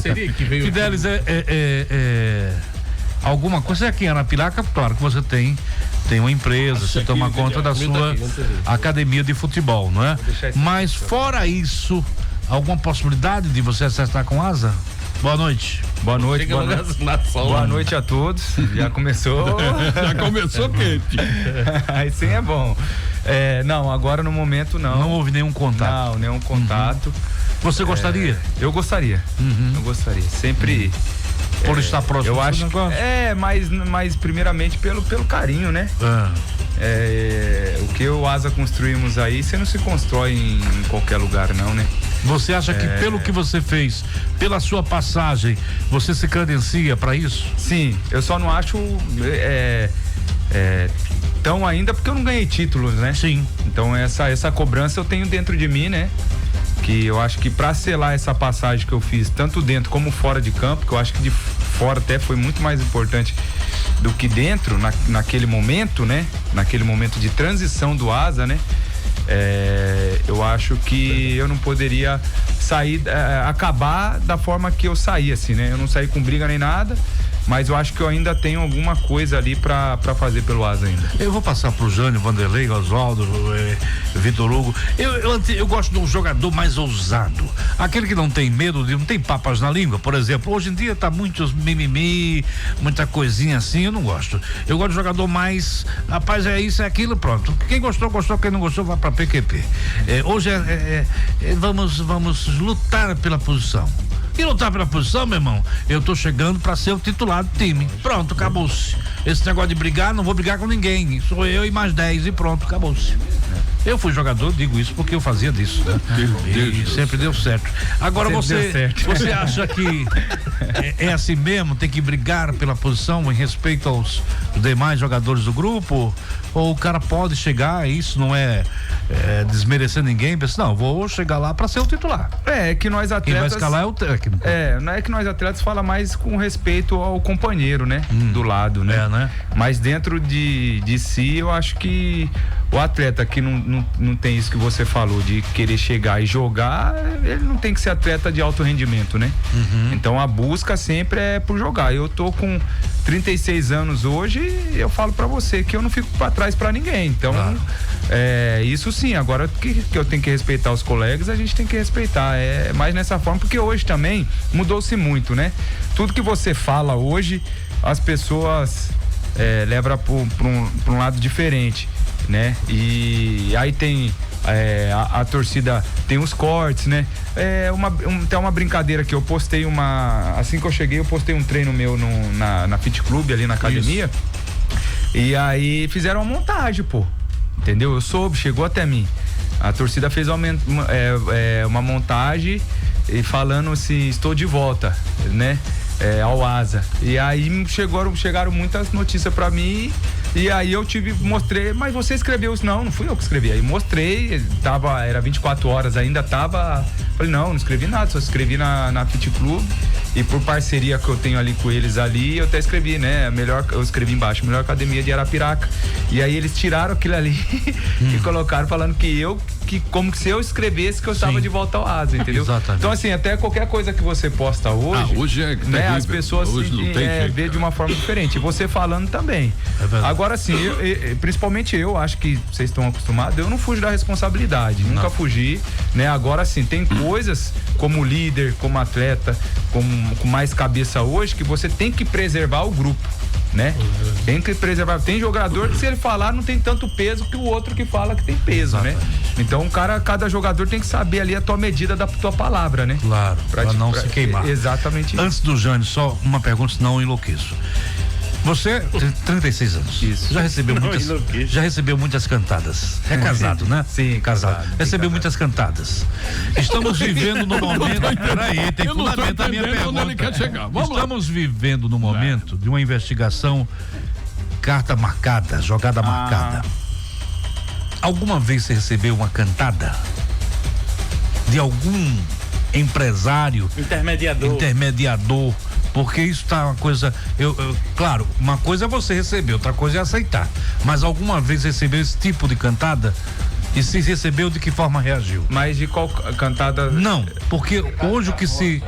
Seria que veio. Fidelis, alguma coisa aqui em Arapiraca, claro que você tem uma empresa, você toma conta da sua academia de futebol, não é? Mas fora isso, alguma possibilidade de você acertar com asa? Boa noite. Boa noite. Boa noite a todos. Já começou. Já começou quente. Aí sim é bom. Não, agora no momento não. Não houve nenhum contato. Não, nenhum contato. Você gostaria? Eu gostaria. Eu gostaria. Sempre. Por estar próximo eu acho negócio? Mas primeiramente pelo carinho, né? O que o Asa construímos aí, você não se constrói em qualquer lugar não, né? Você acha que pelo que você fez, pela sua passagem, você se credencia para isso? Sim, eu só não acho tão ainda porque eu não ganhei títulos, né? Sim. Então essa cobrança eu tenho dentro de mim, né? Que eu acho que para selar essa passagem que eu fiz, tanto dentro como fora de campo, que eu acho que de fora até foi muito mais importante do que dentro, naquele momento, né? Naquele momento de transição do Asa, né? Eu acho que eu não poderia sair, acabar da forma que eu saí, assim, né? Eu não saí com briga nem nada, mas eu acho que eu ainda tenho alguma coisa ali pra fazer pelo Asa ainda. Eu vou passar pro Jânio, Vanderlei, Oswaldo, Vitor Hugo. Eu gosto de um jogador mais ousado, aquele que não tem medo, não tem papas na língua, por exemplo. Hoje em dia tá muitos mimimi, muita coisinha assim, eu não gosto. Eu gosto de jogador mais, rapaz, é isso, é aquilo, pronto. Quem gostou, quem não gostou, vai pra PQP. Hoje vamos lutar pela posição. E lutar pela posição, meu irmão, eu tô chegando pra ser o titular do time. Pronto, acabou-se. Esse negócio de brigar, não vou brigar com ninguém. Sou eu e mais 10 e pronto, acabou-se. Eu fui jogador, digo isso porque eu fazia disso, né? E sempre deu certo. Agora você acha que é assim mesmo, tem que brigar pela posição em respeito aos demais jogadores do grupo? Ou o cara pode chegar, isso não é desmerecer ninguém, pensa, não, vou chegar lá pra ser o titular. É que nós atletas... Quem vai escalar é o técnico. Não é que nós atletas fala mais com respeito ao companheiro, né? Do lado, né? Né? Mas dentro de si, eu acho que o atleta que não tem isso que você falou, de querer chegar e jogar, ele não tem que ser atleta de alto rendimento, né? Então a busca sempre é por jogar. Eu tô com 36 anos hoje e eu falo pra você que eu não fico pra trás pra ninguém. Então, isso sim, agora que eu tenho que respeitar os colegas, a gente tem que respeitar. É mais nessa forma, porque hoje também mudou-se muito, né? Tudo que você fala hoje, as pessoas levam pra um lado diferente, né? E aí tem a torcida, tem os cortes, né? Tem uma brincadeira que eu postei assim que eu cheguei, eu postei um treino meu na Fit Club ali na academia. E aí fizeram uma montagem, pô. Entendeu? Eu soube, chegou até mim. A torcida fez uma montagem e falando assim, estou de volta, né? Ao Asa. E aí chegaram muitas notícias pra mim. E aí eu mostrei, mas você escreveu isso? Não fui eu que escrevi. Aí mostrei, era 24 horas, ainda tava. Falei, não escrevi nada, só escrevi na Fit Club. E por parceria que eu tenho ali com eles ali, eu até escrevi, né? Eu escrevi embaixo, melhor academia de Arapiraca. E aí eles tiraram aquilo ali e colocaram falando como se eu escrevesse que eu estava de volta ao Asa, entendeu? Exatamente. Então assim, até qualquer coisa que você posta hoje, hoje né, as pessoas vê de uma forma diferente. E você falando também. Agora sim, principalmente eu acho que vocês estão acostumados, eu não fujo da responsabilidade, nunca fugi, né? Agora sim, tem coisas como líder, como atleta, com mais cabeça hoje, que você tem que preservar o grupo, né? Tem que preservar. Tem jogador que se ele falar não tem tanto peso que o outro que fala que tem peso, né? Então cada jogador tem que saber ali a tua medida da tua palavra, né? Claro, pra não se queimar. Exatamente isso. Antes do Jânio, só uma pergunta, senão eu enlouqueço. Você tem 36 anos. Isso. Já recebeu muitas cantadas. É casado, né? Sim, casado. Recebeu muitas cantadas. Estamos vivendo no momento. Peraí, tem fundamento a minha pergunta. Ele quer chegar. Estamos vivendo no momento de uma investigação, carta marcada, jogada marcada. Alguma vez você recebeu uma cantada de algum empresário, intermediador? Porque isso tá uma coisa, claro, uma coisa é você receber, outra coisa é aceitar, mas alguma vez recebeu esse tipo de cantada? E se recebeu, de que forma reagiu? Mas de qual cantada? Não, porque hoje o que se...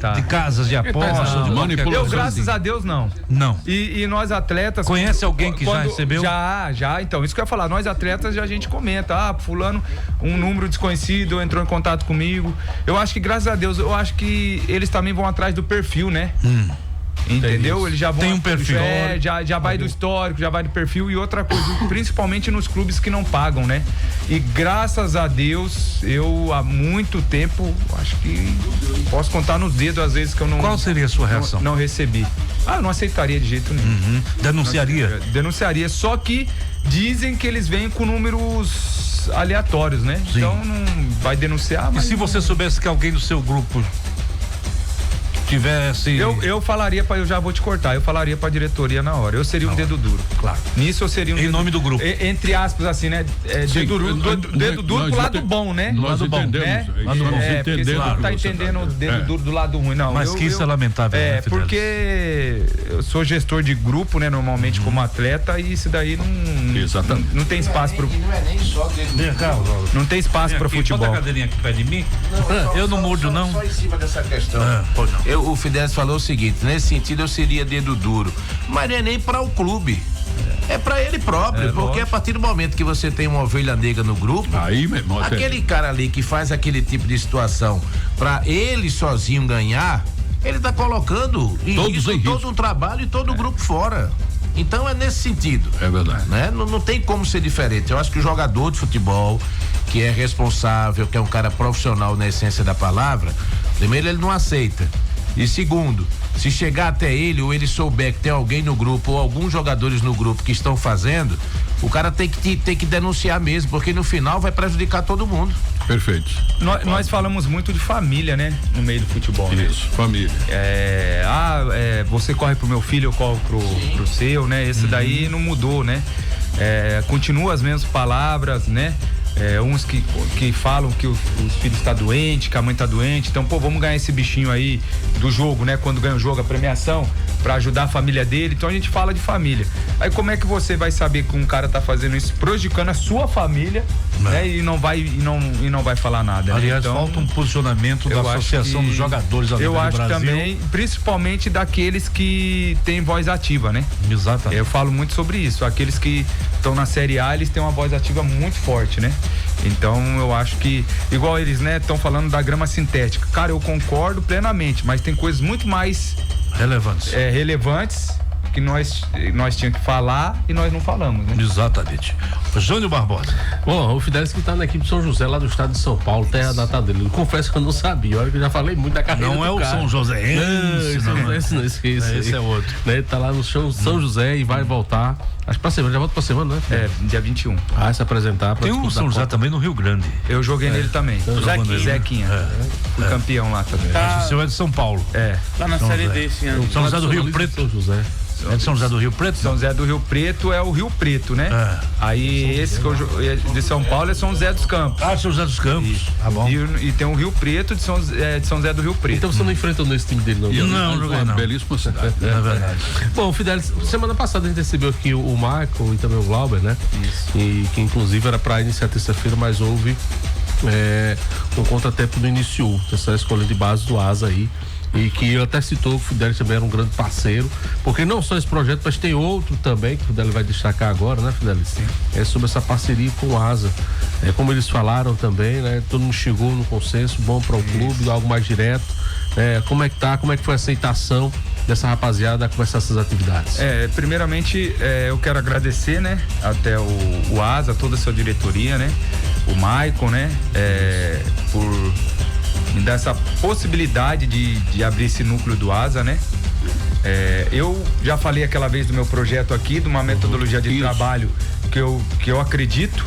tá. De casas de aposta, de Eu, graças a Deus, não. Não. E nós atletas... Conhece alguém que já recebeu? Já. Então, isso que eu ia falar. Nós atletas, já a gente comenta. Fulano, um número desconhecido entrou em contato comigo. Eu acho que, graças a Deus, eu acho que eles também vão atrás do perfil, né? Entendeu? Eles já vão... Tem um perfil. Já vai do histórico, já vai do perfil. E outra coisa, principalmente nos clubes que não pagam, né? E graças a Deus, eu há muito tempo, acho que posso contar nos dedos às vezes que eu não... Qual seria a sua reação? Não recebi. Eu não aceitaria de jeito nenhum. Denunciaria? Denunciaria, só que dizem que eles vêm com números aleatórios, né? Sim. Então não vai denunciar, mas... E se você soubesse que alguém do seu grupo tivesse... Eu falaria eu já vou te cortar, eu falaria pra diretoria na hora. Eu seria um dedo duro. Claro. Nisso eu seria um Em nome do grupo. Entre aspas, assim, né? Dedo duro pro lado bom, né? Nós Lado bom, entendemos, né? nós porque você não tá entendendo o dedo duro do lado ruim, não. Mas que isso é lamentável, né, Fidelis? Porque eu sou gestor de grupo, né? Normalmente como atleta, e isso daí não tem espaço pro... E não é nem só dedo. Não tem espaço pra futebol. Bota a cadeirinha aqui perto de mim. Eu não mordo, não. Só em cima dessa questão. Pois não. O Fidelis falou o seguinte: nesse sentido eu seria dedo duro, mas não é nem para o clube, é para ele próprio, porque a partir do momento que você tem uma ovelha negra no grupo, Aí, meu irmão, aquele cara ali que faz aquele tipo de situação para ele sozinho ganhar, ele tá colocando em risco todo um trabalho e todo o grupo fora. Então é nesse sentido. É verdade. Né? Não tem como ser diferente. Eu acho que o jogador de futebol, que é responsável, que é um cara profissional na essência da palavra, primeiro ele não aceita. E segundo, se chegar até ele ou ele souber que tem alguém no grupo ou alguns jogadores no grupo que estão fazendo, o cara tem que denunciar mesmo, porque no final vai prejudicar todo mundo. Perfeito. Nós falamos muito de família, né? No meio do futebol. Isso, né? família. Você corre pro meu filho, eu corro pro seu, né? Esse daí não mudou, né? Continua as mesmas palavras, né? Uns que falam que os filhos estão doentes, que a mãe tá doente, então, vamos ganhar esse bichinho aí do jogo, né? Quando ganha o jogo, a premiação, pra ajudar a família dele, então a gente fala de família. Aí como é que você vai saber que um cara tá fazendo isso, prejudicando a sua família, né? E não vai falar nada, Aliás, né? Então, falta um posicionamento da Associação dos Jogadores a nível do Brasil. Eu acho também, principalmente daqueles que têm voz ativa, né? Exatamente. Eu falo muito sobre isso, aqueles que estão na Série A, eles têm uma voz ativa muito forte, né? Então eu acho que, igual eles, né, estão falando da grama sintética. Cara, eu concordo plenamente, mas tem coisas muito mais relevantes que nós tínhamos que falar e nós não falamos, né? Exatamente. Júnior Barbosa. Bom, o Fidelis que tá na equipe de São José, lá do estado de São Paulo, terra natal dele. Eu confesso que eu não sabia, olha que eu já falei muito da carreira. Não é o cara. São José. Esse é outro. Né, tá lá no São José e vai voltar. Acho que pra semana, já volta pra semana, né? Dia 21. Se apresentar. Tem um São José também no Rio Grande. Eu joguei nele também. Zequinha. Fui campeão lá também. O seu é de São Paulo. Lá na Série D esse ano. São José do Rio Preto. São José. É de São José do Rio Preto? São José do Rio Preto é o Rio Preto, né? Aí esse que eu de São Paulo é São José dos Campos. São José dos Campos. Tá bom. E tem o Rio Preto de São José do Rio Preto. Então você não enfrentou nesse time dele, não? Não, joguei não. Belíssima cidade. É verdade. Bom, Fidelis, semana passada a gente recebeu aqui o Michael e também o Glauber, né? Isso. E que inclusive era pra iniciar terça-feira, mas houve um contratempo no início dessa escolha de base do Asa aí. E que ele até citou que o Fidelis também era um grande parceiro, porque não só esse projeto, mas tem outro também que o Fidelis vai destacar agora, né, Fidelis? Sim. É sobre essa parceria com o Asa. Como eles falaram também, né? Todo mundo chegou no consenso, bom para o clube, algo mais direto. Como é que tá? Como é que foi a aceitação dessa rapaziada a começar essas atividades? Primeiramente, eu quero agradecer, né? Até o Asa, toda a sua diretoria, né? O Maicon, né? Por me dar essa possibilidade de abrir esse núcleo do Asa, né? Eu já falei aquela vez do meu projeto aqui, de uma metodologia de trabalho que eu acredito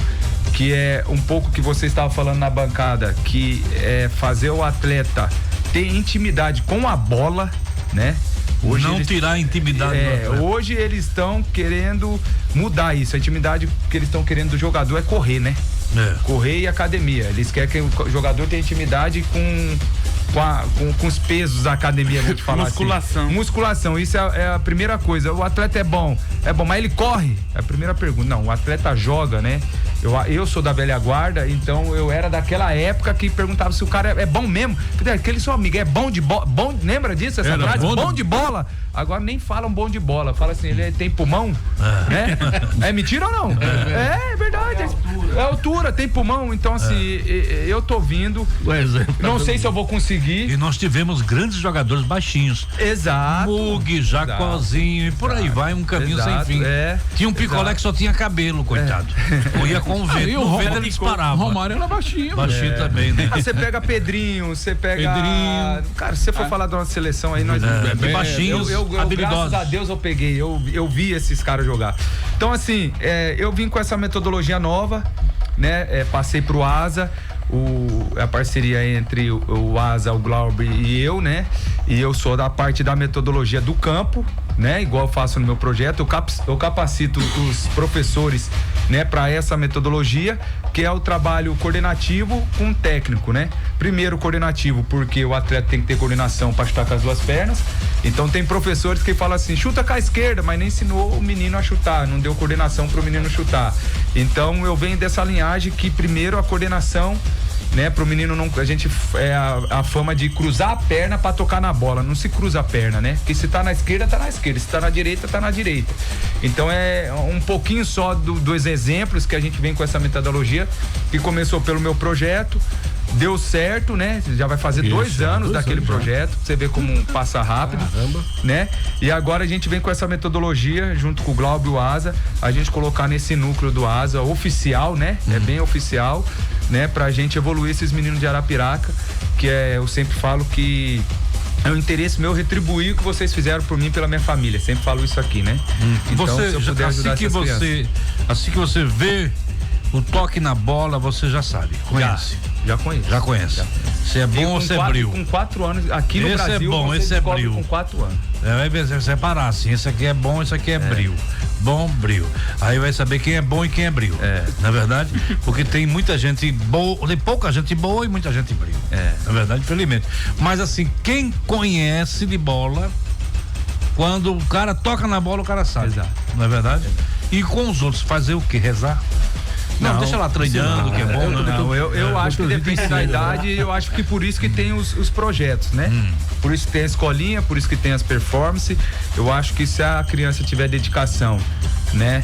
que é um pouco que você estava falando na bancada, que é fazer o atleta ter intimidade com a bola, né? Hoje não tirar a intimidade do atleta. Hoje eles estão querendo mudar isso. A intimidade que eles estão querendo do jogador é correr, né? Correr e academia. Eles querem que o jogador tenha intimidade com os pesos da academia, vou te falar. Musculação. Assim. Musculação, isso é a primeira coisa. O atleta é bom, mas ele corre? É a primeira pergunta. Não, o atleta joga, né? Eu sou da velha guarda, então eu era daquela época que perguntava se o cara é bom mesmo. Aquele seu amigo é bom de bola. Lembra disso, essa frase? Bom de bola. Agora nem falam bom de bola. Fala assim, ele tem pulmão? É mentira ou não? É verdade. É altura, tem pulmão. Então, assim, eu tô vindo. Não sei se eu vou conseguir. E nós tivemos grandes jogadores baixinhos. Exato. Mug, Jacozinho, e por aí vai, um caminho sem fim. Tinha um picolé que só tinha cabelo, coitado. Corria com o vento. o vento ele disparava. O Romário era baixinho. Baixinho também, né? Você pega Pedrinho, você pega. Cara, se você for falar de uma seleção aí, nós. Baixinhos, graças a Deus eu peguei. Eu vi esses caras jogar. Então, assim, eu vim com essa metodologia nova, né? Passei pro ASA. A parceria entre o ASA, o Glauber e eu, né? E eu sou da parte da metodologia do campo, né? Igual eu faço no meu projeto, eu capacito os professores, né? Para essa metodologia, que é o trabalho coordenativo com técnico, né? Primeiro coordenativo, porque o atleta tem que ter coordenação para chutar com as duas pernas. Então tem professores que falam assim, chuta com a esquerda, mas nem ensinou o menino a chutar, não deu coordenação para o menino chutar. Então eu venho dessa linhagem que primeiro a coordenação, né, pro menino não, a gente a fama de cruzar a perna para tocar na bola, não se cruza a perna, né? Porque se tá na esquerda, tá na esquerda, se tá na direita, tá na direita. Então é um pouquinho só dos exemplos que a gente vem com essa metodologia, que começou pelo meu projeto, deu certo, né? Já vai fazer 2 anos daquele projeto, pra você ver como passa rápido. Caramba. Né? E agora a gente vem com essa metodologia, junto com o Glauber e o ASA, a gente colocar nesse núcleo do ASA oficial, né? É bem oficial, né? Pra gente evoluir esses meninos de Arapiraca, que eu sempre falo que é um interesse meu retribuir o que vocês fizeram por mim e pela minha família. Sempre falo isso aqui, né? Então, se eu puder ajudar assim que você vê o toque na bola, você já sabe, conhece. Já conheço. Já conhece. Se é bom ou se é bril. Com 4 anos, aqui no Brasil, esse é bom, esse é bril. Com 4 anos. Vai separar assim, esse aqui é bom, esse aqui é bril. Bom, bril. Aí vai saber quem é bom e quem é bril. Na verdade, porque tem muita gente boa, tem pouca gente boa e muita gente bril. Na verdade, infelizmente. Mas assim, quem conhece de bola, quando o cara toca na bola, o cara sabe. Exato. Não é verdade? E com os outros, fazer o quê? Rezar? Não, deixa lá treinando, que é bom. Eu acho que depende da idade, eu acho que por isso que tem os projetos, né? Por isso que tem a escolinha, por isso que tem as performances. Eu acho que se a criança tiver dedicação, né?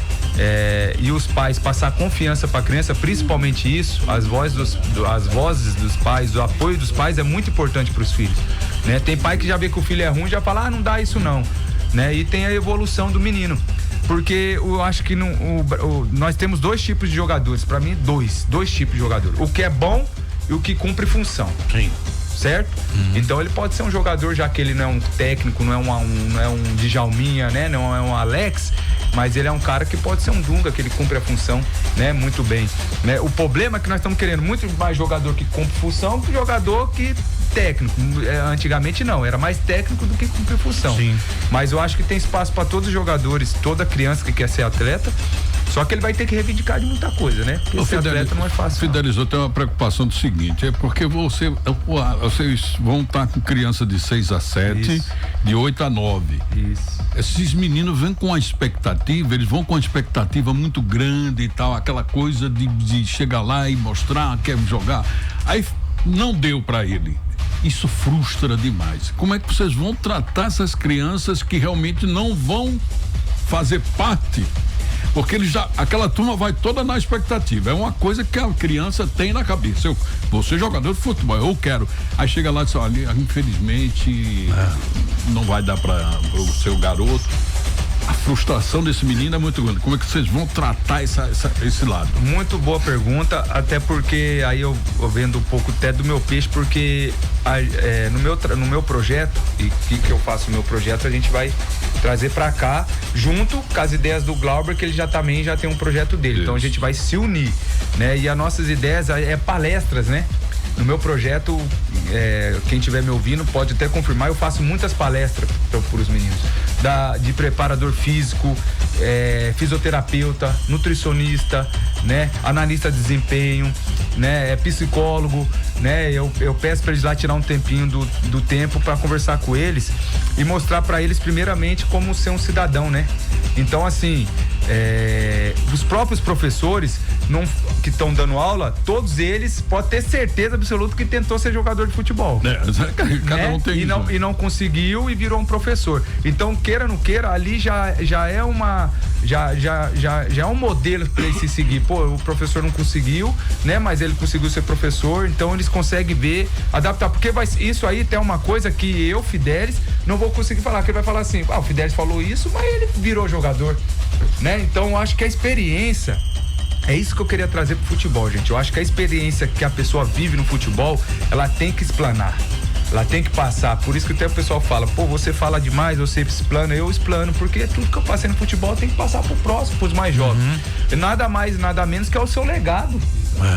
E os pais passar confiança para a criança, principalmente isso, as vozes dos pais, o apoio dos pais é muito importante para os filhos, né? Tem pai que já vê que o filho é ruim, já fala, não dá isso não, né? E tem a evolução do menino. Porque eu acho que nós temos 2 tipos de jogadores. Pra mim, dois tipos de jogador. O que é bom e o que cumpre função. Sim. Certo? Então ele pode ser um jogador, já que ele não é um técnico, não é um Djalminha, né? Não é um Alex, mas ele é um cara que pode ser um Dunga, que ele cumpre a função, né? Muito bem, né? O problema é que nós estamos querendo muito mais jogador que cumpre função que jogador que técnico. Antigamente não, era mais técnico do que cumprir função. Sim. Mas eu acho que tem espaço para todos os jogadores, toda criança que quer ser atleta. Só que ele vai ter que reivindicar de muita coisa, né? Porque ser atleta não é fácil. Fidelizou, tem uma preocupação do seguinte, é porque vocês vão estar com criança de 6 a 7, isso, de 8 a 9. Isso. Esses meninos vêm com a expectativa, eles vão com uma expectativa muito grande e tal, aquela coisa de chegar lá e mostrar, quer jogar. Aí não deu para ele. Isso frustra demais. Como é que vocês vão tratar essas crianças que realmente não vão fazer parte? Porque aquela turma vai toda na expectativa. É uma coisa que a criança tem na cabeça. Eu vou ser jogador de futebol, eu quero. Aí chega lá e diz, olha, infelizmente não vai dar para o seu garoto. A frustração desse menino é muito grande. Como é que vocês vão tratar esse lado? Muito boa pergunta, até porque aí eu vendo um pouco até do meu peixe, porque no meu projeto, e que eu faço no meu projeto, a gente vai trazer pra cá, junto com as ideias do Glauber, que ele já tem um projeto dele. Isso. Então a gente vai se unir, né? E as nossas ideias palestras, né? No meu projeto, quem estiver me ouvindo pode até confirmar, eu faço muitas palestras para os meninos, de preparador físico, fisioterapeuta, nutricionista, né, analista de desempenho, né, psicólogo, né, eu peço para eles lá tirar um tempinho do tempo para conversar com eles e mostrar para eles primeiramente como ser um cidadão, né? Então, assim, os próprios professores que estão dando aula, todos eles podem ter certeza absoluta que tentou ser jogador de futebol. Cada um tem isso. E não conseguiu e virou um professor. Então, queira ou não queira, ali já é um modelo para ele se seguir. Pô, o professor não conseguiu, né? Mas ele conseguiu ser professor, então eles conseguem ver, adaptar, porque isso aí tem uma coisa que eu, Fidelis, não vou conseguir falar, que ele vai falar assim, o Fidelis falou isso, mas ele virou jogador, né? Então, eu acho que a experiência, é isso que eu queria trazer pro futebol, gente. Eu acho que a experiência que a pessoa vive no futebol, ela tem que explanar. Ela tem que passar. Por isso que até o pessoal fala, pô, você fala demais, você explana, eu explano, porque tudo que eu passei no futebol tem que passar pro próximo, pros mais jovens. Nada mais, nada menos que é o seu legado.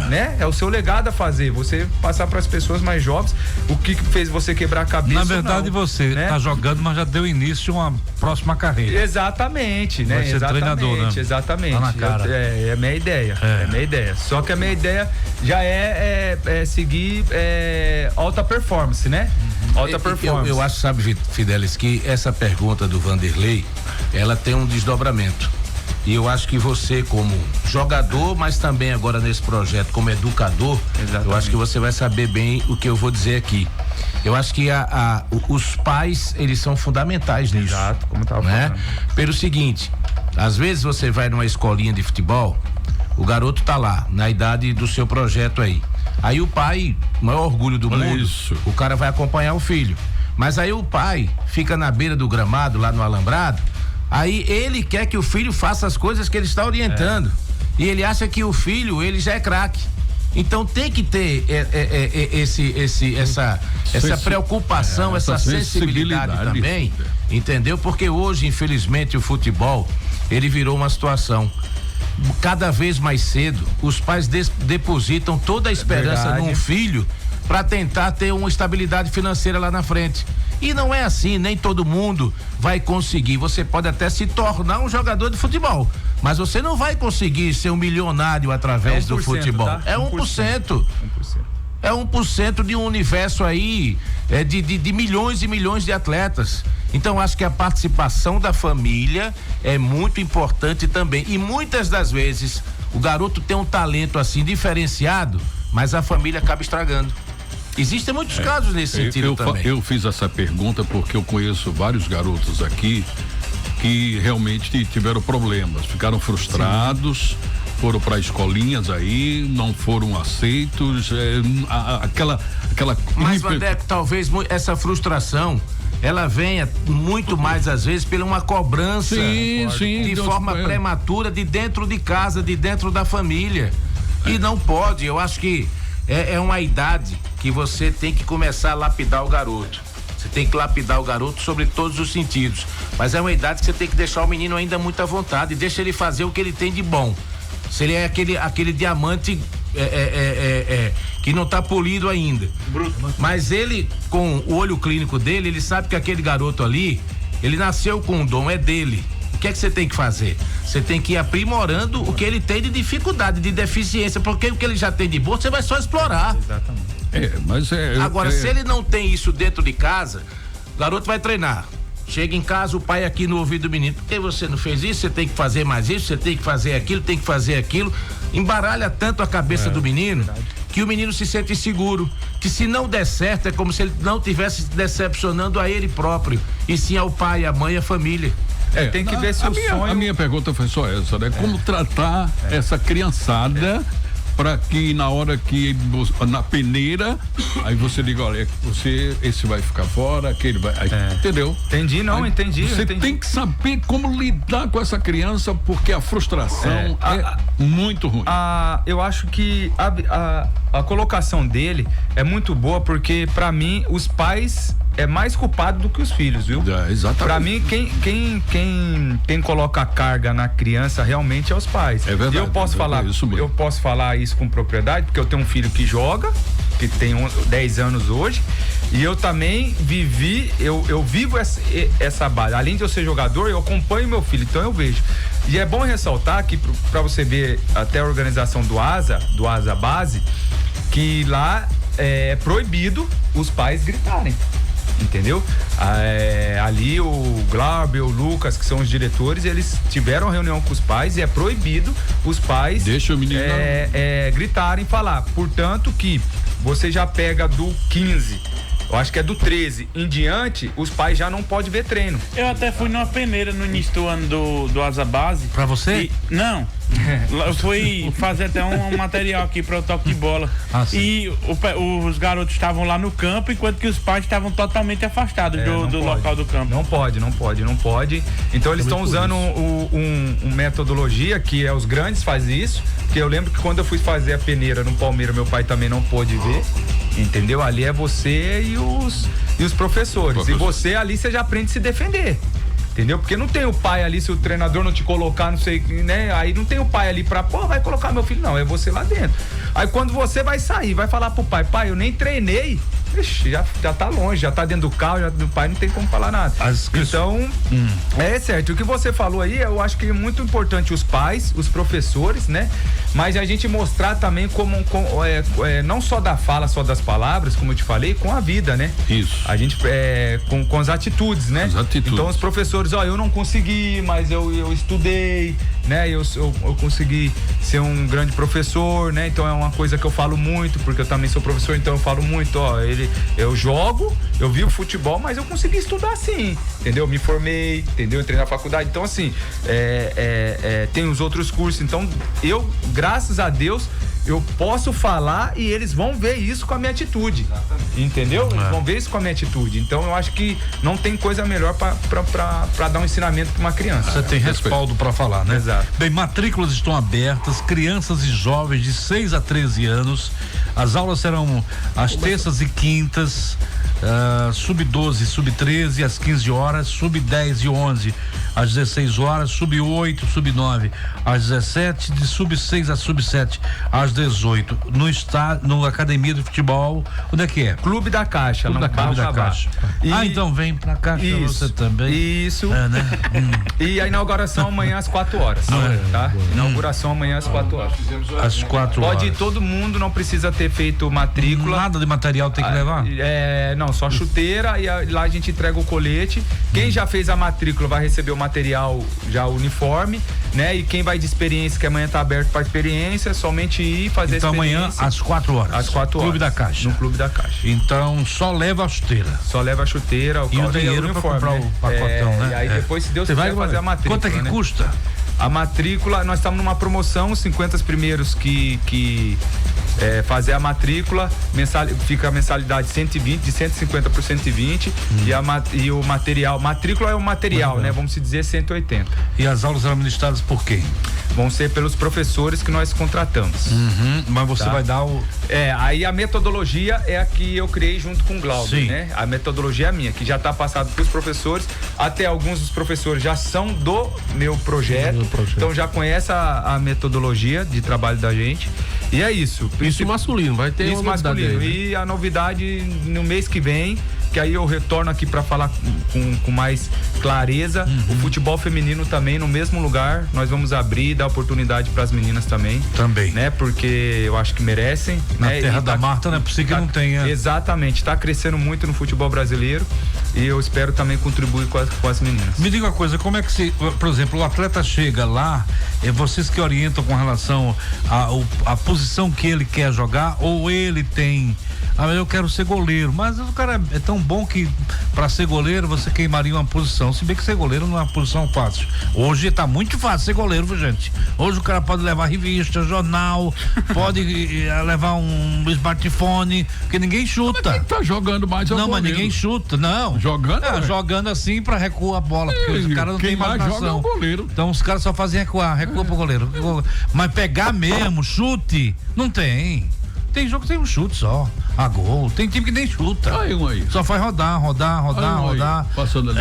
Né? É o seu legado a fazer, você passar para as pessoas mais jovens o que fez você quebrar a cabeça. Na verdade, você tá jogando, mas já deu início a uma próxima carreira. Exatamente, né? Vai ser treinador, né? Exatamente. Tá na cara. É a minha ideia. É a minha ideia. Só que a minha ideia já é seguir alta performance, né? Alta performance. Eu acho, sabe, Fidelis, que essa pergunta do Vanderlei, ela tem um desdobramento. E eu acho que você, como jogador, mas também agora nesse projeto como educador, eu acho que você vai saber bem o que eu vou dizer aqui. Eu acho que os pais, eles são fundamentais nisso. Exato, como estava falando. Pelo seguinte, às vezes você vai numa escolinha de futebol, o garoto tá lá, na idade do seu projeto aí. Aí o pai, o maior orgulho do mundo, o cara vai acompanhar o filho. Mas aí o pai fica na beira do gramado, lá no alambrado, aí ele quer que o filho faça as coisas que ele está orientando. E ele acha que o filho, ele já é craque. Então tem que ter essa preocupação, essa sensibilidade também, entendeu? Porque hoje, infelizmente, o futebol, ele virou uma situação. Cada vez mais cedo, os pais depositam toda a esperança num filho para tentar ter uma estabilidade financeira lá na frente. E não é assim, nem todo mundo vai conseguir. Você pode até se tornar um jogador de futebol, mas você não vai conseguir ser um milionário através do futebol. Tá? É 1%. É 1% de um universo aí de milhões e milhões de atletas. Então acho que a participação da família é muito importante também. E muitas das vezes o garoto tem um talento assim diferenciado, mas a família acaba estragando. Existem muitos casos nesse sentido também. Eu fiz essa pergunta porque eu conheço vários garotos aqui que realmente tiveram problemas, ficaram frustrados, foram para escolinhas aí, não foram aceitos, aquela. Mas, Vandeco, talvez essa frustração ela venha muito mais às vezes pela uma cobrança de forma prematura de dentro de casa, de dentro da família. E não pode, eu acho que é uma idade que você tem que começar a lapidar o garoto. Você tem que lapidar o garoto sobre todos os sentidos. Mas é uma idade que você tem que deixar o menino ainda muito à vontade e deixa ele fazer o que ele tem de bom. Se ele é aquele diamante que não está polido ainda. Mas ele, com o olho clínico dele, ele sabe que aquele garoto ali, ele nasceu com um dom, é dele. O que é que você tem que fazer? Você tem que ir aprimorando o que ele tem de dificuldade, de deficiência, porque o que ele já tem de bom, você vai só explorar. Exatamente. Agora, se ele não tem isso dentro de casa, o garoto vai treinar. Chega em casa, o pai aqui no ouvido do menino, por que você não fez isso? Você tem que fazer mais isso, você tem que fazer aquilo, tem que fazer aquilo. Embaralha tanto a cabeça do menino, que o menino se sente inseguro, que se não der certo, é como se ele não estivesse decepcionando a ele próprio, e sim ao pai, a mãe, a família. Tem que ver se o sonho... A minha pergunta foi só essa, né? Como tratar essa criançada para que na hora que na peneira, aí você diga, olha, esse vai ficar fora, aquele vai, aí, entendeu? Entendi. Você tem que saber como lidar com essa criança, porque a frustração é muito ruim. Eu acho que a colocação dele é muito boa, porque para mim os pais é mais culpado do que os filhos, viu? Exatamente. Pra mim, quem coloca a carga na criança realmente é os pais. É verdade. E eu posso falar isso com propriedade, porque eu tenho um filho que joga, que tem 10 anos hoje, e eu também eu vivo essa base. Além de eu ser jogador, eu acompanho meu filho, então eu vejo. E é bom ressaltar que, pra você ver até a organização do ASA Base, que lá é proibido os pais gritarem. entendeu? Ali o Glauber, o Lucas, que são os diretores, eles tiveram reunião com os pais e é proibido os pais Deixa o menino gritarem, falar. Portanto que você já pega do 15, eu acho que é do 13 em diante, os pais já não podem ver treino. Eu até fui numa peneira no início do ano do Asa Base. Pra você? Não. Eu fui fazer até um material aqui para o toque de bola. E os garotos estavam lá no campo, enquanto que os pais estavam totalmente afastados do local do campo. Não pode. Então eles estão usando uma metodologia que os grandes fazem isso, que eu lembro que quando eu fui fazer a peneira no Palmeiras, meu pai também não pôde ver, entendeu? Ali é você e os professores. E você ali, você já aprende a se defender. Entendeu? Porque não tem o pai ali, se o treinador não te colocar, não sei, né? Aí não tem o pai ali vai colocar meu filho, não, é você lá dentro. Aí quando você vai sair, vai falar pro pai, eu nem treinei, ixi, já tá longe, já tá dentro do carro, do pai não tem como falar nada. Então, é certo. O que você falou aí, eu acho que é muito importante os pais, os professores, né? Mas a gente mostrar também não só da fala, só das palavras, como eu te falei, com a vida, né? Isso. A gente, com as atitudes, né? As atitudes. Então os professores, eu não consegui, mas eu estudei, né? Eu consegui ser um grande professor, né? Então é uma coisa que eu falo muito, porque eu também sou professor, então eu falo muito, eu jogo, eu vi o futebol, mas eu consegui estudar sim, entendeu? Me formei, entendeu? Entrei na faculdade, então assim, tem os outros cursos, então eu, graças a Deus, eu posso falar e eles vão ver isso com a minha atitude. Entendeu? Eles vão ver isso com a minha atitude. Então eu acho que não tem coisa melhor pra dar um ensinamento pra uma criança. Você tem respaldo pra falar, né? Exato. Bem, matrículas estão abertas, crianças e jovens de 6 a 13 anos. As aulas serão às terças e quintas, sub-12, sub-13 às 15 horas, sub-10 e 11 às 16 horas, sub-8, sub-9 às 17, de sub-6 a sub-7 às 18. No Academia de Futebol, onde é que é? Clube da Caixa. Clube da Caixa. Então vem pra Caixa você também. Isso. Né? E a inauguração amanhã às 4 horas. Tá? Inauguração amanhã às 4 horas. Às 4 horas. Pode ir todo mundo, não precisa ter feito matrícula. Nada de material tem que levar? Não, só chuteira e lá a gente entrega o colete. Quem já fez a matrícula vai receber o material já uniforme, né? E quem vai de experiência, que amanhã tá aberto para experiência, somente ir fazer então, a experiência. Então amanhã às 4 horas. Às 4 horas. Clube da Caixa. No Clube da Caixa. Então só leva a chuteira. Só leva a chuteira, e o dinheiro para comprar o pacotão, né? E aí depois, se Deus quiser, fazer a matrícula. Quanto é que custa? A matrícula, nós estamos numa promoção, os 50 primeiros que fazer a matrícula, fica a mensalidade 120, de 150 por 120, e o material, matrícula é o material, né? Vamos dizer 180. E as aulas serão ministradas por quem? Vão ser pelos professores que nós contratamos. Mas você vai dar o... Aí a metodologia é a que eu criei junto com o Glauber, né? A metodologia é minha, que já está passada para os professores, até alguns dos professores já são do meu projeto, então já conhece a metodologia de trabalho da gente, e é isso. Isso masculino, vai ter isso uma masculino. Aí, né? E a novidade no mês que vem, que aí eu retorno aqui para falar com mais clareza, o futebol feminino também no mesmo lugar, nós vamos abrir e dar oportunidade para as meninas também, né? Porque eu acho que merecem. Na né? terra da Marta, não é possível que não tenha. Exatamente, está crescendo muito no futebol brasileiro e eu espero também contribuir com as meninas. Me diga uma coisa, como é que por exemplo, o atleta chega lá, vocês que orientam com relação à posição que ele quer jogar, ou ele tem, eu quero ser goleiro, mas o cara é tão bom que para ser goleiro você queimaria uma posição, se bem que ser goleiro não é uma posição fácil. Hoje tá muito fácil ser goleiro, viu, gente? Hoje o cara pode levar revista, jornal, pode levar um smartphone, porque ninguém chuta. Mas quem tá jogando mais é o Não, goleiro. Mas ninguém chuta, não. Jogando? Jogando assim pra recuar a bola, porque os caras não tem imaginação. Joga é o goleiro. Então os caras só fazem recua pro goleiro. Mas pegar mesmo, chute, não tem. Tem jogo que tem um chute só, a gol. Tem time que nem chuta. Aí. Só faz rodar. Passando ali.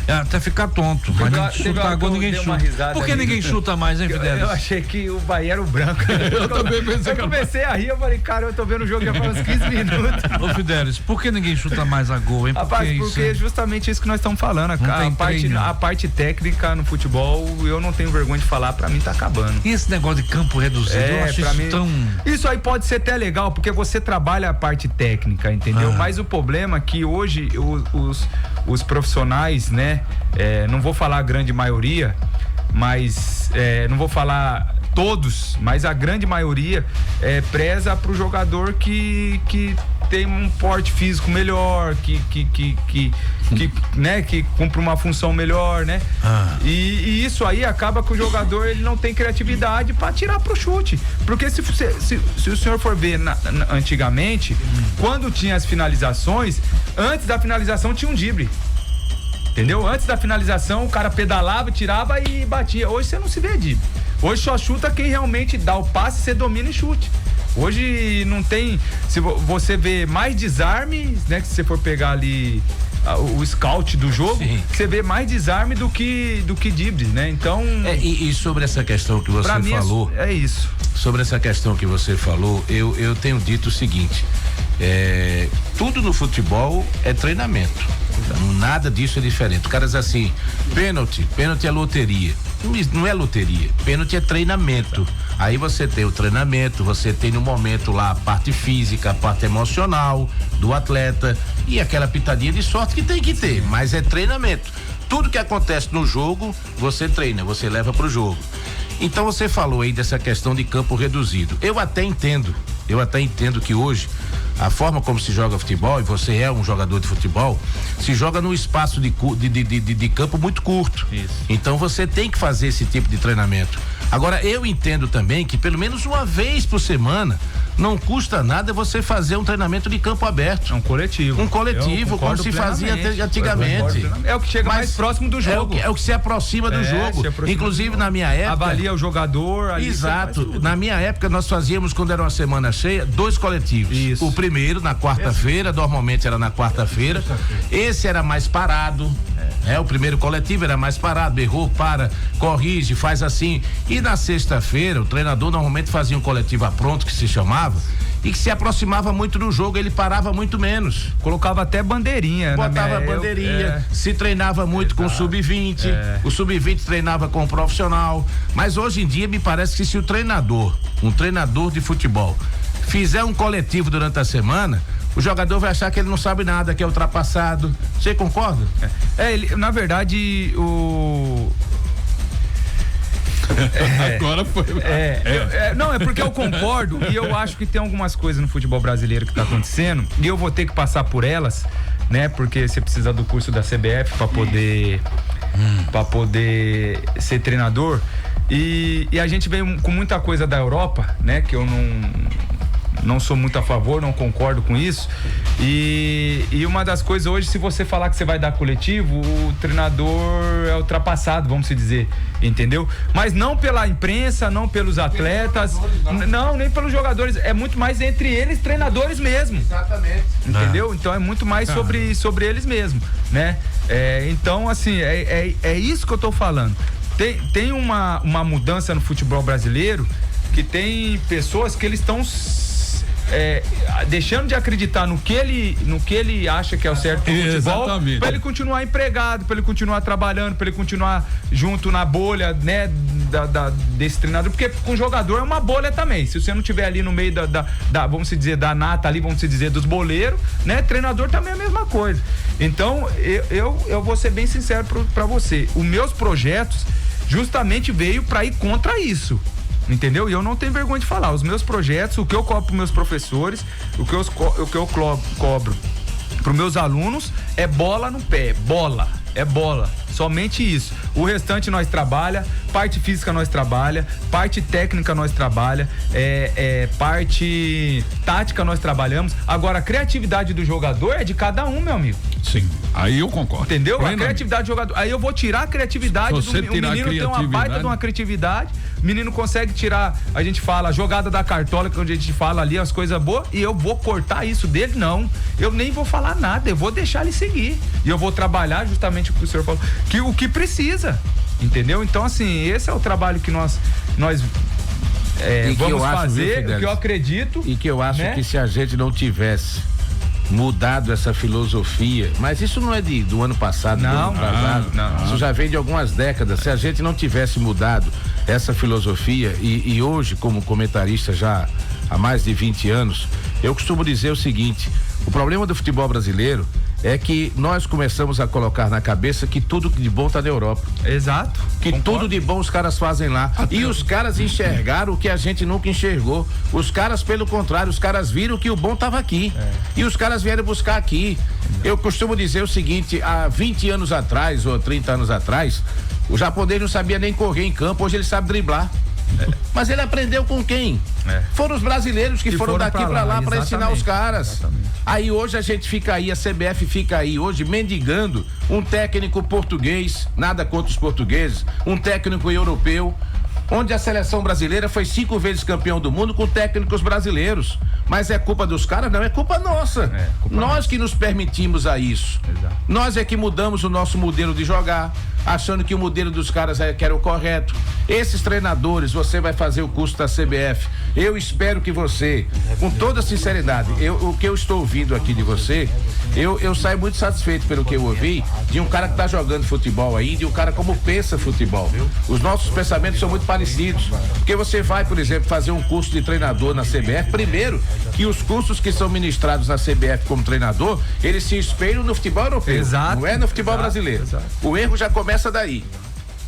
Até ficar tonto. Mas não chuta a gol, ninguém chuta. Por que ninguém chuta mais, hein, Fidelis? Eu achei que o Bahia era o branco. Eu também pensei. Eu comecei a rir, eu falei, cara, eu tô vendo o jogo já faz uns 15 minutos. Ô, Fidelis, por que ninguém chuta mais a gol, hein? Rapaz, porque é justamente isso que nós estamos falando, cara. A parte técnica no futebol, eu não tenho vergonha de falar, pra mim tá acabando. E esse negócio de campo reduzido, eu acho isso tão... Isso aí pode ser até legal, porque você trabalha a parte técnica, entendeu? Mas o problema é que hoje os profissionais, né? Não vou falar a grande maioria, mas não vou falar todos, mas a grande maioria preza pro jogador que tem um porte físico melhor, que cumpre uma função melhor, né? E isso aí acaba que o jogador ele não tem criatividade para tirar pro chute, porque se o senhor for ver antigamente, quando tinha as finalizações, antes da finalização tinha um drible. Entendeu? Antes da finalização, o cara pedalava, tirava e batia. Hoje você não se vê drible. Hoje só chuta quem realmente dá o passe, você domina e chute. Hoje não tem. Se você vê mais desarme, né? Que se você for pegar ali o scout do jogo, você vê mais desarme do que dribles, né? Então. E sobre essa questão que você falou. É isso. Sobre essa questão que você falou, eu tenho dito o seguinte: tudo no futebol é treinamento. Nada disso é diferente. Os caras assim, pênalti é loteria. Não é loteria, pênalti é treinamento. Aí você tem o treinamento, você tem no momento lá a parte física, a parte emocional do atleta e aquela pitadinha de sorte que tem que ter, mas é treinamento. Tudo que acontece no jogo, você treina, você leva pro jogo. Então você falou aí dessa questão de campo reduzido. Eu até entendo que hoje a forma como se joga futebol, e você é um jogador de futebol, se joga num espaço de campo muito curto. Isso. Então você tem que fazer esse tipo de treinamento. Agora, eu entendo também que pelo menos uma vez por semana não custa nada você fazer um treinamento de campo aberto. Um coletivo, como se fazia antigamente. É o que chega mais próximo do jogo. É o que se aproxima do jogo. Inclusive, na minha época. Avalia o jogador. Ali. Exato. Na minha época, nós fazíamos, quando era uma semana cheia, 2 coletivos. Isso. O primeiro, na quarta-feira, normalmente era na quarta-feira. Esse era mais parado. O primeiro coletivo era mais parado, errou, para, corrige, faz assim. E na sexta-feira, o treinador normalmente fazia um coletivo a pronto, que se chamava, e que se aproximava muito do jogo, ele parava muito menos. Colocava até bandeirinha. Botava bandeirinha, se treinava muito com o sub-20, o sub-20 treinava com o profissional. Mas hoje em dia me parece que se um treinador de futebol, fizer um coletivo durante a semana, o jogador vai achar que ele não sabe nada, que é ultrapassado. Você concorda? Na verdade, Agora foi. Não, é porque eu concordo e eu acho que tem algumas coisas no futebol brasileiro que tá acontecendo e eu vou ter que passar por elas, né? Porque você precisa do curso da CBF para poder ser treinador e a gente veio com muita coisa da Europa, né? Que eu não sou muito a favor, não concordo com isso. E uma das coisas hoje, se você falar que você vai dar coletivo, o treinador é ultrapassado, vamos se dizer, entendeu? Mas não pela imprensa, não pelos atletas, não, nem pelos jogadores, é muito mais entre eles, treinadores mesmo. Exatamente. Entendeu? Então é muito mais sobre eles mesmo, né? Então, assim, é isso que eu tô falando. Tem uma mudança no futebol brasileiro que tem pessoas que eles estão deixando de acreditar no que ele acha que é o certo pro futebol, para ele continuar empregado, para ele continuar trabalhando, para ele continuar junto na bolha, né, desse treinador, porque com jogador é uma bolha também. Se você não tiver ali no meio vamos dizer, da nata ali, vamos dizer, dos boleiros, né, treinador também é a mesma coisa. Então, eu vou ser bem sincero para você, os meus projetos justamente veio para ir contra isso. Entendeu? E eu não tenho vergonha de falar. Os meus projetos, o que eu cobro para meus professores, o que eu cobro para meus alunos é bola no pé. É bola. Somente isso. O restante nós trabalha, parte física nós trabalha, parte técnica nós trabalha, parte tática nós trabalhamos. Agora, a criatividade do jogador é de cada um, meu amigo. Sim, aí eu concordo. Entendeu? A criatividade do jogador. Aí eu vou tirar a criatividade do menino. O menino tem uma baita de uma criatividade. O menino consegue tirar, a gente fala, a jogada da cartola, que a gente fala ali as coisas boas, e eu vou cortar isso dele? Não. Eu nem vou falar nada, eu vou deixar ele seguir. E eu vou trabalhar justamente o que o senhor falou, que o que precisa. Entendeu? Então, assim, esse é o trabalho que nós vamos fazer, o que eu acredito. E que eu acho, né, que se a gente não tivesse mudado essa filosofia, mas isso não é do ano passado, do ano atrasado, não. Isso já vem de algumas décadas. Se a gente não tivesse mudado essa filosofia e hoje, como comentarista já há mais de 20 anos, eu costumo dizer o seguinte: o problema do futebol brasileiro é que nós começamos a colocar na cabeça que tudo de bom tá na Europa. Exato. Que tudo de bom os caras fazem lá. E os caras enxergaram o que a gente nunca enxergou. Os caras, pelo contrário, os caras viram que o bom tava aqui. E os caras vieram buscar aqui. Eu costumo dizer o seguinte: há 20 anos atrás, ou 30 anos atrás, o japonês não sabia nem correr em campo, hoje ele sabe driblar. Mas ele aprendeu com quem? Foram os brasileiros que foram daqui pra lá para ensinar os caras. Exatamente. Aí hoje a gente fica aí, a CBF fica aí hoje mendigando um técnico português, nada contra os portugueses, um técnico europeu, onde a seleção brasileira foi 5 vezes campeão do mundo com técnicos brasileiros. Mas é culpa dos caras? Não, é culpa nossa. Nós que nos permitimos a isso. Exato. Nós é que mudamos o nosso modelo de jogar, achando que o modelo dos caras que era o correto. Esses treinadores, você vai fazer o curso da CBF. Eu espero que você, com toda sinceridade, o que eu estou ouvindo aqui de você, eu saio muito satisfeito pelo que eu ouvi de um cara que está jogando futebol aí, de um cara como pensa futebol. Os nossos pensamentos são muito parecidos. Porque você vai, por exemplo, fazer um curso de treinador na CBF, primeiro que os cursos que são ministrados na CBF como treinador, eles se espelham no futebol europeu. Exato, não é no futebol brasileiro. Exato. O erro já começa daí.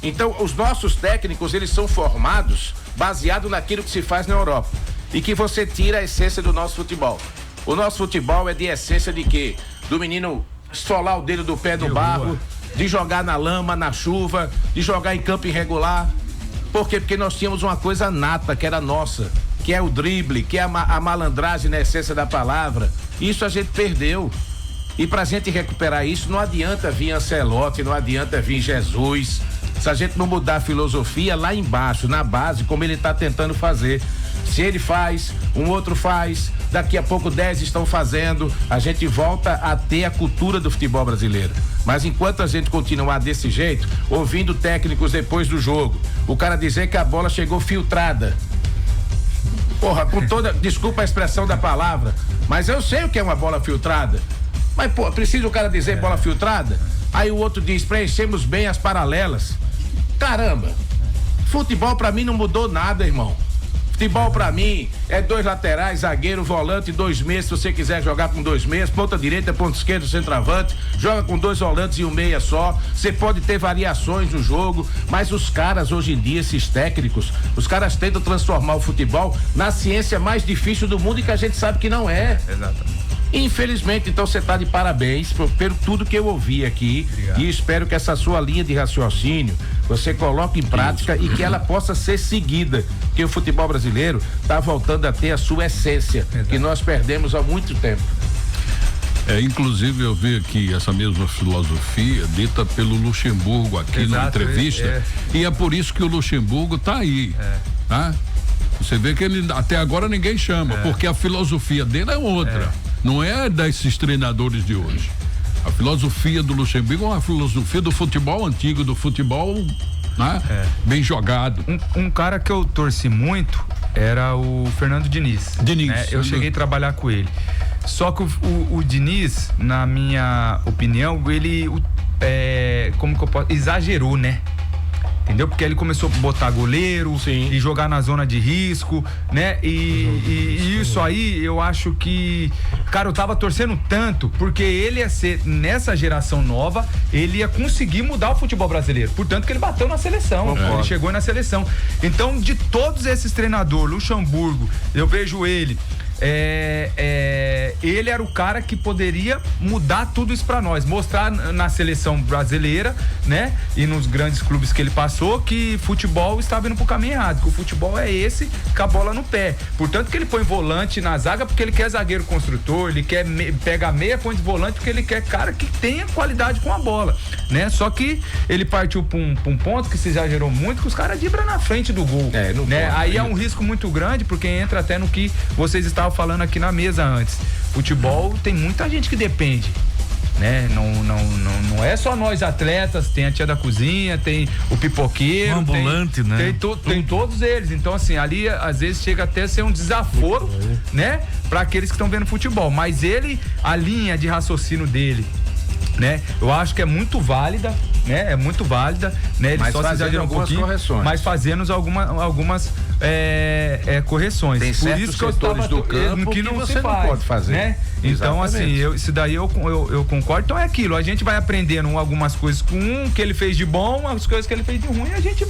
Então, os nossos técnicos, eles são formados baseado naquilo que se faz na Europa. E que você tira a essência do nosso futebol. O nosso futebol é de essência de quê? Do menino esfolar o dedo do pé no barro, de jogar na lama, na chuva, de jogar em campo irregular. Por quê? Porque nós tínhamos uma coisa nata, que era nossa, que é o drible, que é a malandragem na essência da palavra. Isso a gente perdeu. E pra gente recuperar isso, não adianta vir Ancelotti, não adianta vir Jesus. Se a gente não mudar a filosofia lá embaixo, na base, como ele tá tentando fazer. Se ele faz, um outro faz, daqui a pouco 10 estão fazendo, a gente volta a ter a cultura do futebol brasileiro. Mas enquanto a gente continuar desse jeito, ouvindo técnicos depois do jogo, o cara dizer que a bola chegou filtrada. Porra, com toda, desculpa a expressão da palavra, mas eu sei o que é uma bola filtrada. Mas, pô, precisa o cara dizer bola filtrada? Aí o outro diz, preenchemos bem as paralelas. Caramba, futebol pra mim não mudou nada, irmão. Futebol pra mim é 2 laterais, zagueiro, volante, 2 meias, se você quiser jogar com 2 meias, ponta direita, ponta esquerda, centroavante, joga com 2 volantes e 1 meia só. Você pode ter variações no jogo, mas os caras hoje em dia, esses técnicos, os caras tentam transformar o futebol na ciência mais difícil do mundo e que a gente sabe que não é. Exatamente. Infelizmente, então você está de parabéns pelo tudo que eu ouvi aqui. Obrigado. E espero que essa sua linha de raciocínio você coloque em prática e que ela possa ser seguida, porque o futebol brasileiro está voltando a ter a sua essência, que nós perdemos há muito tempo. Inclusive eu vi aqui essa mesma filosofia dita pelo Luxemburgo aqui na entrevista, e é por isso que o Luxemburgo está aí, tá? Você vê que ele até agora ninguém chama, porque a filosofia dele é outra. Não é desses treinadores de hoje. A filosofia do Luxemburgo é uma filosofia do futebol antigo, do futebol, né? Bem jogado. Um cara que eu torci muito era o Fernando Diniz. Eu cheguei a trabalhar com ele. Só que o Diniz, na minha opinião, ele como que eu posso, exagerou, né? Entendeu? Porque ele começou a botar goleiro e jogar na zona de risco, né? E isso aí, eu acho que, cara, eu tava torcendo tanto, porque ele ia ser, nessa geração nova, ele ia conseguir mudar o futebol brasileiro. Portanto que ele bateu na seleção, ele chegou na seleção. Então, de todos esses treinadores, Luxemburgo, eu vejo ele, ele era o cara que poderia mudar tudo isso pra nós, mostrar na seleção brasileira, né? E nos grandes clubes que ele passou, que futebol estava indo pro caminho errado, que o futebol é esse com a bola no pé. Portanto que ele põe volante na zaga porque ele quer zagueiro construtor, ele quer pega meia, põe de volante porque ele quer cara que tenha qualidade com a bola, né? Só que ele partiu pra um ponto que se exagerou muito, que os caras driblam na frente do gol, né? Aí é um risco muito grande, porque entra até no que vocês estavam falando aqui na mesa antes. Futebol tem muita gente que depende, né? Não é só nós atletas, tem a tia da cozinha, tem o pipoqueiro, ambulante, né? Tem todos eles. Então, assim, ali às vezes chega até a ser um desaforo, né? Para aqueles que estão vendo futebol. Mas a linha de raciocínio dele, né? Eu acho que é muito válida, né? É muito válida, né? Eles mas só se exageram algumas correções. mas fazendo algumas correções. Tem Por certos isso que eu setores estava do campo que não você se não faz, pode fazer. né? Então, Exatamente. assim, isso daí eu concordo. Então é aquilo, a gente vai aprendendo algumas coisas com um que ele fez de bom, as coisas que ele fez de ruim, a gente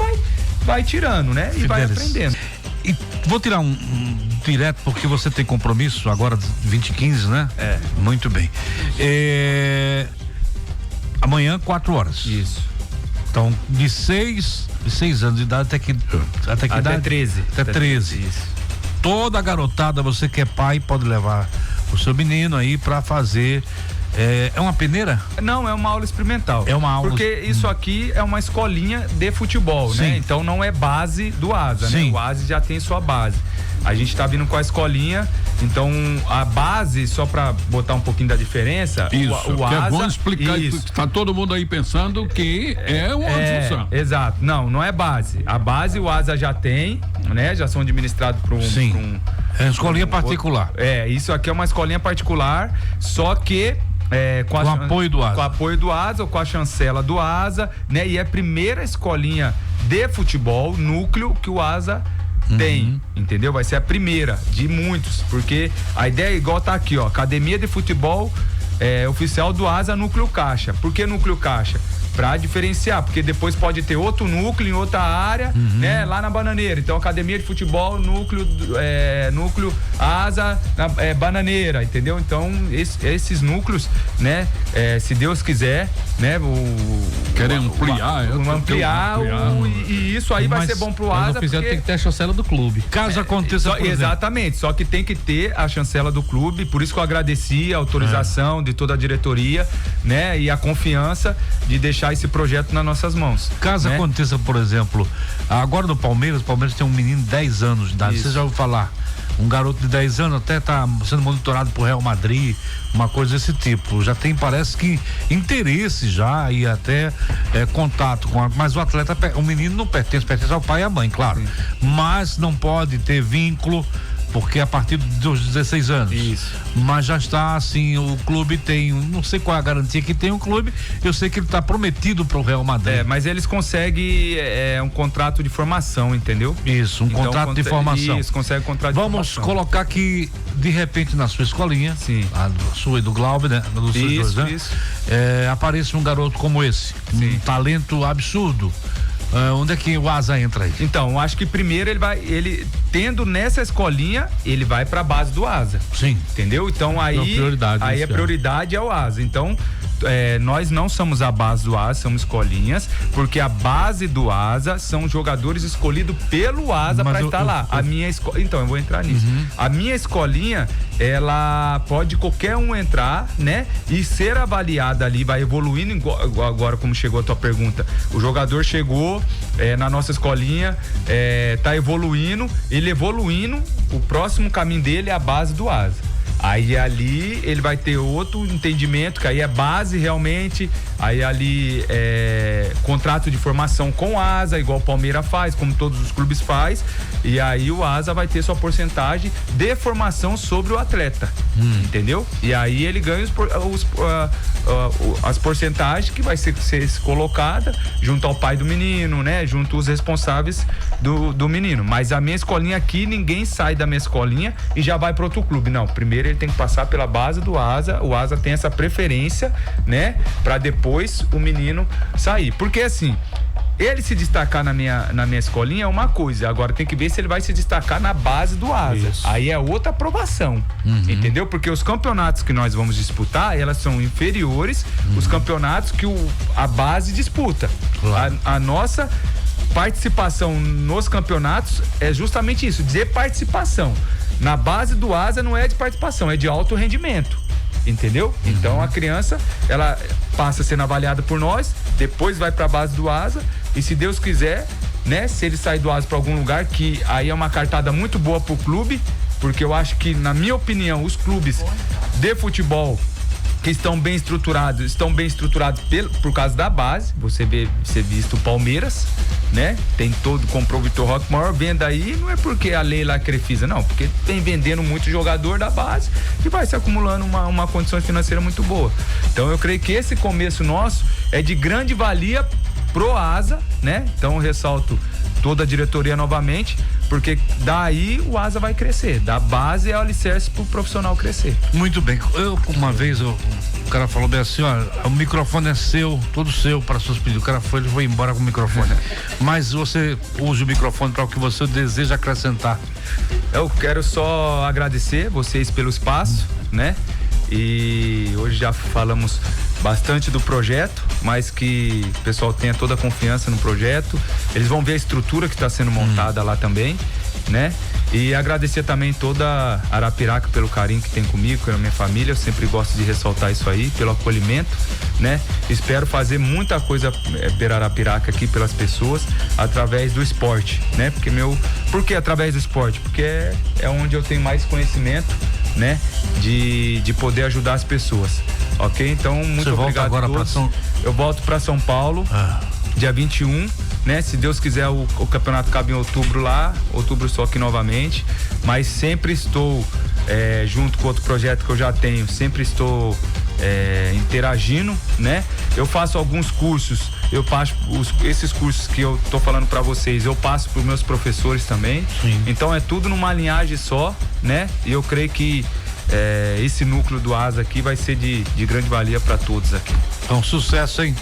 vai tirando, né? E vai aprendendo. E vou tirar um direto, porque você tem compromisso agora 20h15, né? É. Muito bem. Amanhã, 4h. Isso. Então, de 6 anos de idade até que idade? 13. Até 13. Isso. Toda a garotada, você que é pai, pode levar o seu menino aí pra fazer. É uma peneira? Não, é uma aula experimental. É uma aula. Porque isso aqui é uma escolinha de futebol, Sim. né? Então não é base do ASA, Sim. né? O ASA já tem sua base. A gente tá vindo com a escolinha, então a base, só pra botar um pouquinho da diferença, Isso, o que ASA... é bom explicar, isso. tá todo mundo aí pensando que é uma função. Exato. Não é base. A base o ASA já tem, né? Já são administrados por Sim. É escolinha particular. Isso aqui é uma escolinha particular, só que com apoio do ASA. Com apoio do ASA ou com a chancela do ASA, né? E é a primeira escolinha de futebol, núcleo, que o ASA tem, entendeu? Vai ser a primeira de muitos, porque a ideia é igual tá aqui, ó, Academia de Futebol oficial do ASA Núcleo Caixa. Por que Núcleo Caixa? Pra diferenciar, porque depois pode ter outro núcleo em outra área, né? Lá na Bananeira. Então, Academia de Futebol, núcleo ASA, Bananeira, entendeu? Então, esses núcleos, né? Se Deus quiser, né? Querem ampliar, e isso aí vai ser bom pro ASA. Porque tem que ter a chancela do clube. Caso aconteça, exatamente, só que tem que ter a chancela do clube, por isso que eu agradeci a autorização de toda a diretoria, né? E a confiança de deixar esse projeto nas nossas mãos. Caso aconteça, por exemplo, agora no Palmeiras, o Palmeiras tem um menino de 10 anos de idade, você já ouviu falar? Um garoto de 10 anos até tá sendo monitorado por Real Madrid, uma coisa desse tipo. Já tem, parece que, interesse já e até contato com mas o atleta, o menino não pertence ao pai e à mãe, claro. Sim. Mas não pode ter vínculo, porque a partir dos 16 anos. Isso. Mas já está assim, o clube tem, não sei qual é a garantia que tem o clube, eu sei que ele está prometido para o Real Madrid. Mas eles conseguem um contrato de formação, entendeu? Isso, contrato de formação. Isso, consegue contrato de formação. Vamos colocar que, de repente, na sua escolinha, sim, a sua e do Glauber, né? Isso. Apareça um garoto como esse, sim, um talento absurdo. Onde é que o ASA entra aí? Então, eu acho que primeiro ele tendo nessa escolinha, ele vai pra base do ASA. Sim. Entendeu? Então aí a prioridade é o ASA. Então, nós não somos a base do ASA, somos escolinhas, porque a base do ASA são jogadores escolhidos pelo ASA para estar lá. A minha escola, então eu vou entrar nisso. A minha escolinha, ela pode qualquer um entrar, né? E ser avaliada ali, vai evoluindo. Agora, como chegou a tua pergunta, o jogador chegou na nossa escolinha, tá evoluindo, ele evoluindo, o próximo caminho dele é a base do ASA. Aí ali ele vai ter outro entendimento, que aí é base realmente, aí ali contrato de formação com o ASA, igual o Palmeiras faz, como todos os clubes faz, e aí o ASA vai ter sua porcentagem de formação sobre o atleta, entendeu? E aí ele ganha as porcentagens que vai ser colocada junto ao pai do menino, né? Junto aos responsáveis do menino. Mas a minha escolinha aqui, ninguém sai da minha escolinha e já vai para outro clube. Não, primeiro ele tem que passar pela base do ASA, o ASA tem essa preferência, né? Para depois o menino sair. Porque assim, ele se destacar na minha escolinha é uma coisa, agora tem que ver se ele vai se destacar na base do ASA. Isso. Aí é outra aprovação, entendeu? Porque os campeonatos que nós vamos disputar, elas são inferiores os campeonatos que a base disputa. Claro. A nossa participação nos campeonatos é justamente isso, de participação. Na base do ASA não é de participação, é de alto rendimento. Entendeu? Então a criança, ela passa sendo avaliada por nós, depois vai pra base do ASA, e se Deus quiser, né, se ele sair do ASA pra algum lugar, que aí é uma cartada muito boa pro clube, porque eu acho que, na minha opinião, os clubes de futebol que estão bem estruturados por causa da base. Você visto o Palmeiras, né? Tem todo, comprou o Vitor Roque, maior venda aí, não é porque a lei lá Crefisa, não, porque tem vendendo muito jogador da base e vai se acumulando uma condição financeira muito boa. Então eu creio que esse começo nosso é de grande valia pro Asa, né? Então eu ressalto toda a diretoria novamente, porque daí o Asa vai crescer, da base é o alicerce pro profissional crescer. Muito bem, uma vez o cara falou bem assim, ó, o microfone é seu, todo seu para seus pedidos. O cara ele foi embora com o microfone. Mas você usa o microfone para o que você deseja acrescentar. Eu quero só agradecer vocês pelo espaço, né? E hoje já falamos bastante do projeto, mas que o pessoal tenha toda a confiança no projeto. Eles vão ver a estrutura que está sendo montada lá também, né? E agradecer também toda a Arapiraca pelo carinho que tem comigo, com a minha família. Eu sempre gosto de ressaltar isso aí, pelo acolhimento, né? Espero fazer muita coisa pela Arapiraca aqui, pelas pessoas, através do esporte, né? Por que através do esporte? Porque é onde eu tenho mais conhecimento, né? De poder ajudar as pessoas, ok? Então, muito obrigado agora a todos. Eu volto para São Paulo, dia 21, né? Se Deus quiser, o campeonato cabe em outubro lá, outubro só aqui novamente, mas sempre estou junto com outro projeto que eu já tenho, sempre estou interagindo, né? Eu faço alguns cursos, eu passo esses cursos que eu tô falando para vocês, eu passo para os meus professores também. Sim. Então é tudo numa linhagem só, né? E eu creio que esse núcleo do Asa aqui vai ser de grande valia para todos aqui. Então, sucesso, hein?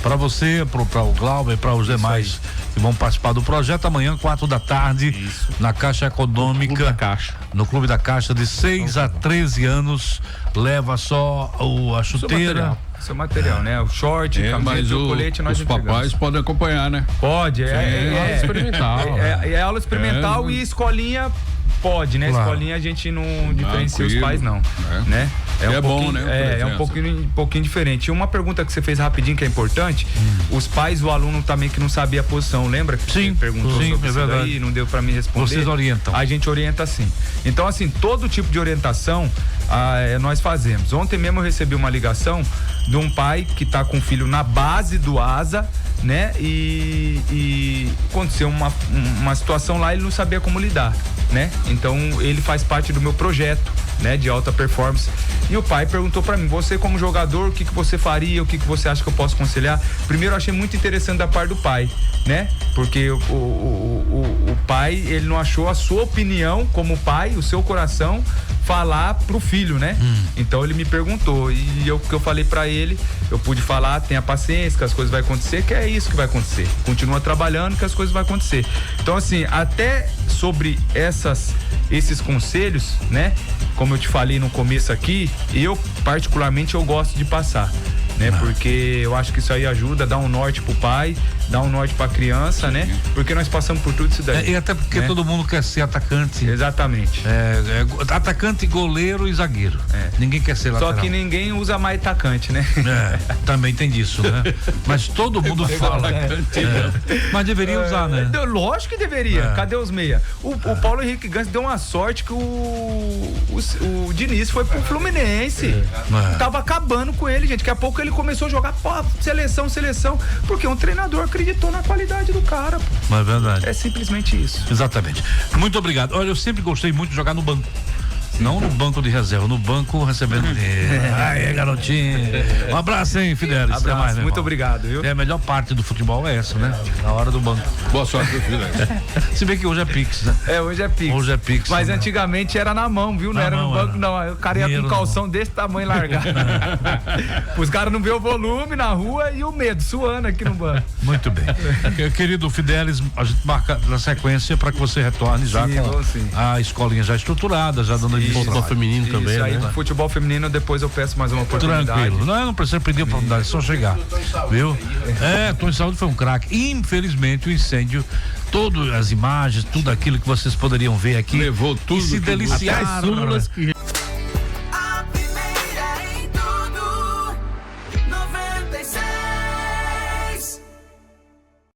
Para você, para o Glauber e para os demais que vão participar do projeto amanhã, 4h, na Caixa Econômica, no Clube da Caixa, de 6 a 13 anos, leva só a chuteira. Seu material, né? O short, camiseta, o colete, nós entregamos. Os papais podem acompanhar, né? Pode, aula experimental. É aula experimental e escolinha pode, né? Claro. Escolinha a gente não diferencia os pais, não, né? É bom, né? É um pouquinho diferente. E uma pergunta que você fez rapidinho que é importante, os pais, o aluno também que não sabia a posição, lembra? Que sim, perguntou sobre é isso daí, não deu pra me responder. Vocês orientam? A gente orienta sim. Então, assim, todo tipo de orientação nós fazemos. Ontem mesmo eu recebi uma ligação de um pai que tá com o filho na base do Asa, né? E aconteceu uma situação lá, ele não sabia como lidar, né? Então ele faz parte do meu projeto, né? De alta performance. E o pai perguntou pra mim, você como jogador, o que você faria, o que você acha que eu posso aconselhar? Primeiro eu achei muito interessante da parte do pai, né? Porque o pai, ele não achou a sua opinião como pai, o seu coração, falar pro filho, né? Então ele me perguntou e o que eu falei pra ele, eu pude falar, tenha paciência que as coisas vão acontecer, que é isso que vai acontecer. Continua trabalhando que as coisas vão acontecer. Então assim, até sobre esses conselhos, né? Como eu te falei no começo aqui, eu particularmente eu gosto de passar, né? Porque eu acho que isso aí ajuda, dá um norte pro pai, dá um norte pra criança, né? Porque nós passamos por tudo isso daí. E até porque todo mundo quer ser atacante. Exatamente. Atacante, goleiro e zagueiro. Ninguém quer ser lateral. Só que ninguém usa mais atacante, né? Também tem disso, né? Mas todo mundo fala. Mas deveria usar, né? Lógico que deveria. Cadê os meia? O Paulo Henrique Gans deu uma sorte que o Diniz foi pro Fluminense. Tava acabando com ele, gente. Daqui a pouco ele começou a jogar, seleção. Porque um treinador acreditou na qualidade do cara. Mas é verdade. É simplesmente isso. Exatamente. Muito obrigado. Olha, eu sempre gostei muito de jogar no banco. Não no banco de reserva, no banco recebendo dinheiro. Aí, garotinho. Um abraço, hein, Fidelis. Abraço, mais, muito obrigado, viu? A melhor parte do futebol é essa, né? Na hora do banco. Boa sorte, Fidelis. Se bem que hoje é Pix, né? Hoje é Pix. Hoje é Pix. Mas antigamente era na mão, viu? Não era no banco, não. O cara ia com um calção desse tamanho largar. Os caras não vê o volume na rua e o medo, suando aqui no banco. Muito bem. Querido Fidelis, a gente marca na sequência para que você retorne já com a escolinha já estruturada, já dando futebol feminino também, isso aí, né? Futebol feminino, depois eu peço mais uma oportunidade. Tranquilo. Não precisa pedir a oportunidade, é só chegar. Viu? Tony Saúde foi um craque. Infelizmente, o incêndio, todas as imagens, tudo aquilo que vocês poderiam ver aqui. Levou tudo. E se deliciaram. Até as súmulas que